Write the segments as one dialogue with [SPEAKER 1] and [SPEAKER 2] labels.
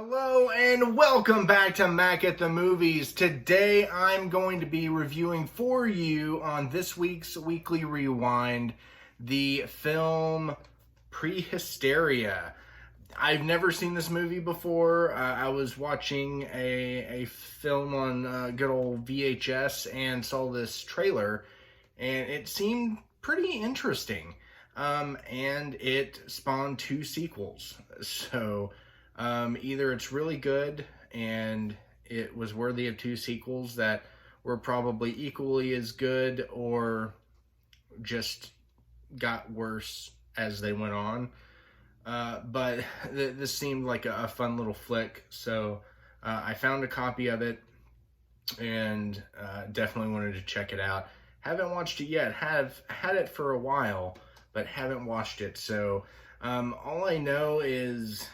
[SPEAKER 1] Hello and welcome back to Mac at the Movies. Today I'm going to be reviewing for you on this week's Weekly Rewind the film Prehysteria. I've never seen this movie before. I was watching a film on good old VHS and saw this trailer and it seemed pretty interesting. And it spawned two sequels. So either it's really good and it was worthy of two sequels that were probably equally as good, or just got worse as they went on. But this seemed like a fun little flick, so I found a copy of it and definitely wanted to check it out. Haven't watched it yet. Have had it for a while, but haven't watched it. So all I know is,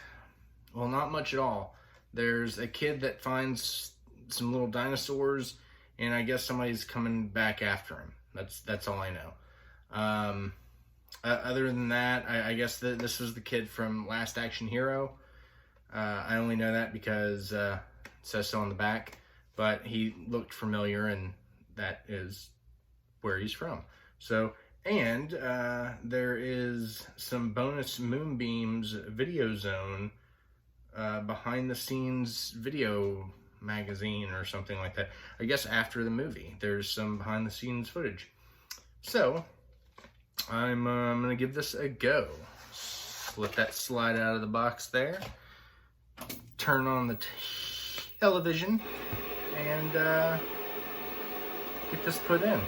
[SPEAKER 1] well, not much at all. There's a kid that finds some little dinosaurs, and I guess somebody's coming back after him. That's all I know. Other than that, I guess this was the kid from Last Action Hero. I only know that because it says so on the back, but he looked familiar, and that is where he's from. So, and there is some bonus Moonbeams Video Zone behind the scenes video magazine or something like that. I guess after the movie, there's some behind the scenes footage. So I'm gonna give this a go. Let that slide out of the box there. Turn on the television and get this put in.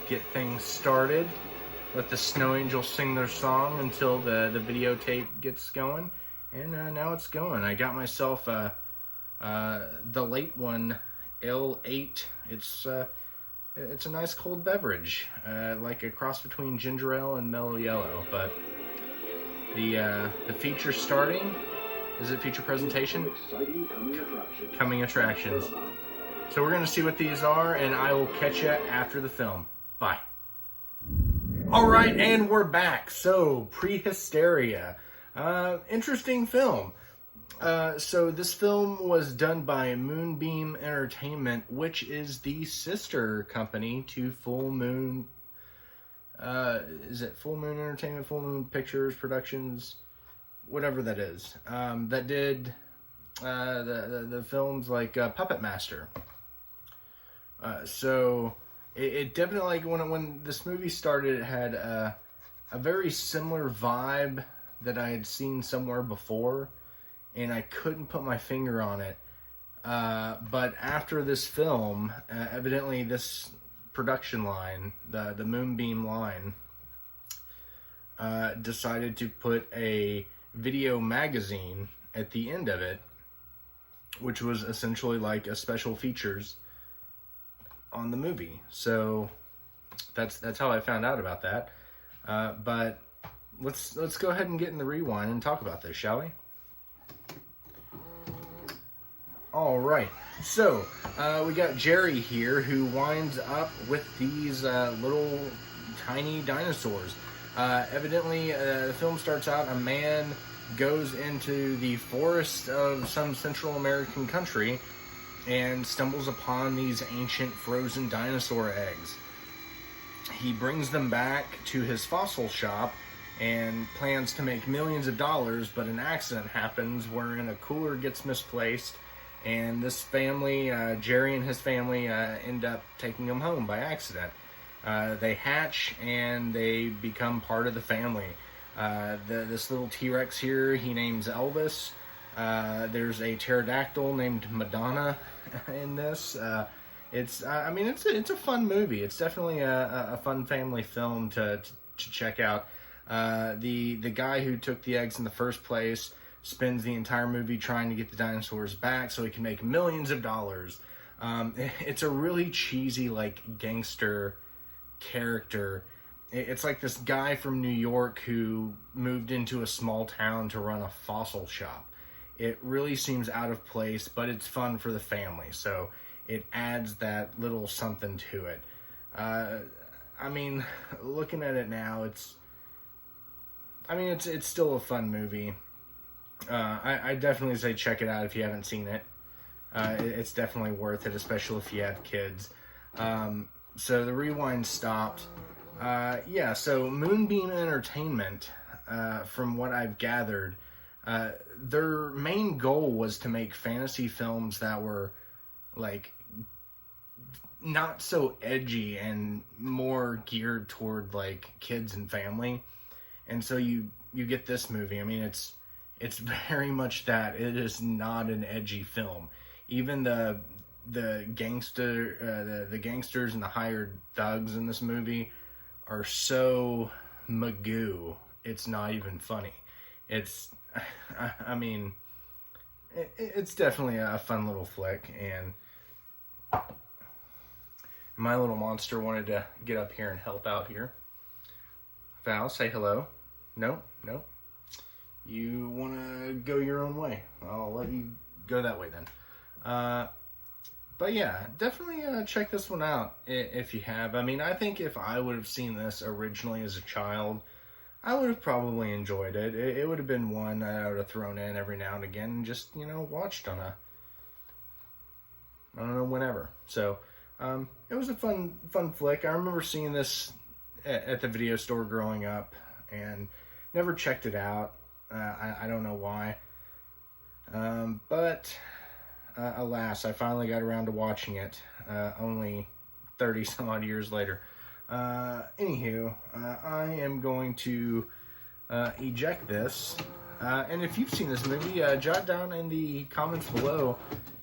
[SPEAKER 1] Get things started. Let the Snow Angels sing their song until the videotape gets going. And now it's going. I got myself the late one, L8. It's a nice cold beverage, like a cross between ginger ale and mellow yellow. But the feature starting. Is it feature presentation? Coming attractions. So we're gonna see what these are, and I will catch you after the film. Bye. All right, and we're back. So, Prehysteria. Interesting film. So this film was done by Moonbeam Entertainment, which is the sister company to Full Moon. Is it Full Moon Entertainment, Full Moon Pictures Productions, whatever that is. That did the films like Puppet Master. So it definitely, like when this movie started, it had a very similar vibe that I had seen somewhere before, and I couldn't put my finger on it. But after this film, evidently this production line, the Moonbeam line, decided to put a video magazine at the end of it, which was essentially like a special features on the movie. So that's how I found out about that. But let's go ahead and get in the rewind and talk about this, shall we? All right. So we got Jerry here, who winds up with these little tiny dinosaurs. Evidently, the film starts out, a man goes into the forest of some Central American country and stumbles upon these ancient frozen dinosaur eggs. He brings them back to his fossil shop and plans to make millions of dollars, but an accident happens wherein a cooler gets misplaced, and this family, Jerry and his family, end up taking them home by accident. They hatch and they become part of the family. This little T-Rex here, he names Elvis. There's a pterodactyl named Madonna in this. It's a fun movie. It's definitely a fun family film to check out. The guy who took the eggs in the first place spends the entire movie trying to get the dinosaurs back so he can make millions of dollars. It's a really cheesy, like, gangster character. It's like this guy from New York who moved into a small town to run a fossil shop. It really seems out of place, but it's fun for the family, so it adds that little something to it. I mean, looking at it now, I mean, it's still a fun movie. I definitely say check it out if you haven't seen it. It's definitely worth it, especially if you have kids. So the rewind stopped. Yeah, so Moonbeam Entertainment, from what I've gathered, their main goal was to make fantasy films that were like not so edgy and more geared toward like kids and family. And so you get this movie. I mean, it's very much that. It is not an edgy film. Even the gangsters and the hired thugs in this movie are so magoo. It's not even funny. I mean, it's definitely a fun little flick, and my little monster wanted to get up here and help out here. Val, say hello. No. You want to go your own way. I'll let you go that way then. But yeah, definitely check this one out if you have. I mean, I think if I would have seen this originally as a child, I would have probably enjoyed it. It would have been one that I would have thrown in every now and again and just, watched on I don't know, whenever. So, it was a fun flick. I remember seeing this at the video store growing up and never checked it out. I don't know why. But alas, I finally got around to watching it, only 30 some odd years later. Anywho, I am going to eject this. And if you've seen this movie, jot down in the comments below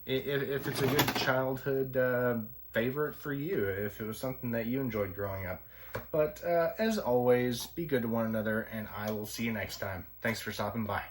[SPEAKER 1] if it's a good childhood favorite for you, if it was something that you enjoyed growing up. But as always, be good to one another, and I will see you next time. Thanks for stopping by.